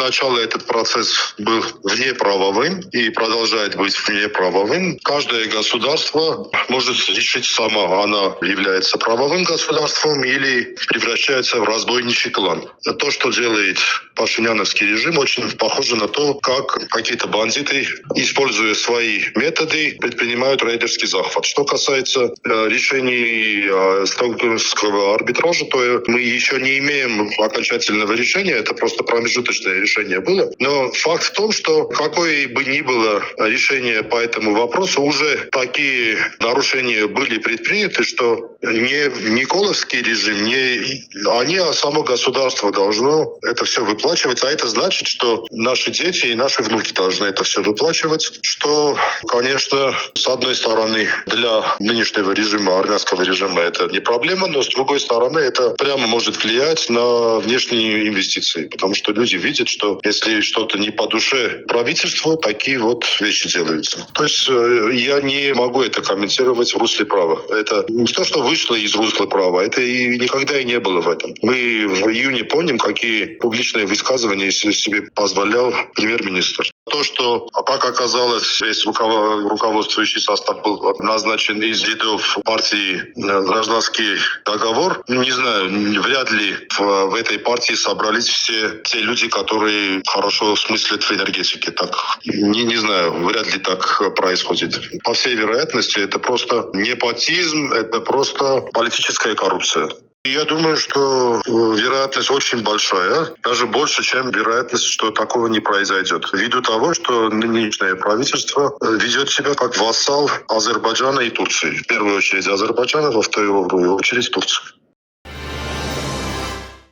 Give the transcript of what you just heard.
начала этот процесс был внеправовым и продолжает быть внеправовым. Каждое государство может решить само, оно является правовым государством или превращается в разбойничий клан. То, что делает пашиняновский режим, очень похоже на то, как какие-то бандиты, используя свои методы, предпринимают рейдерский захват. Что касается решений стокгольмского арбитража, то мы еще не имеем окончательного решения, это просто промежуточное решение было. Но факт в том, что какое бы ни было решение по этому вопросу, уже такие нарушения были предприняты, что не Николовский режим, не они, а само государство должно это все выплачивать. А это значит, что наши дети и наши внуки должны это все выплачивать, что, конечно, с одной стороны, для нынешнего режима, армянского режима, это не проблема, но с другой стороны, это прямо может влиять на внешние инвестиции, потому что люди видят, что если что-то не по душе правительству, такие вот вещи делаются. То есть я не могу это комментировать в русле права. Это не то, что вышло из русла права, это и никогда и не было в этом. Мы в июне помним, какие публичные высказывания себе позволял премьер-министр. То, что, как оказалось, весь руководствующий состав был назначен из рядов партии «Гражданский договор», не знаю, вряд ли в этой партии собрались все те люди, которые хорошо смыслят в энергетике. Так, не знаю, вряд ли так происходит. По всей вероятности, это просто непотизм, это просто политическая коррупция. Я думаю, что вероятность очень большая, даже больше, чем вероятность, что такого не произойдет. Ввиду того, что нынешнее правительство ведет себя как вассал Азербайджана и Турции. В первую очередь Азербайджана, во вторую очередь Турции.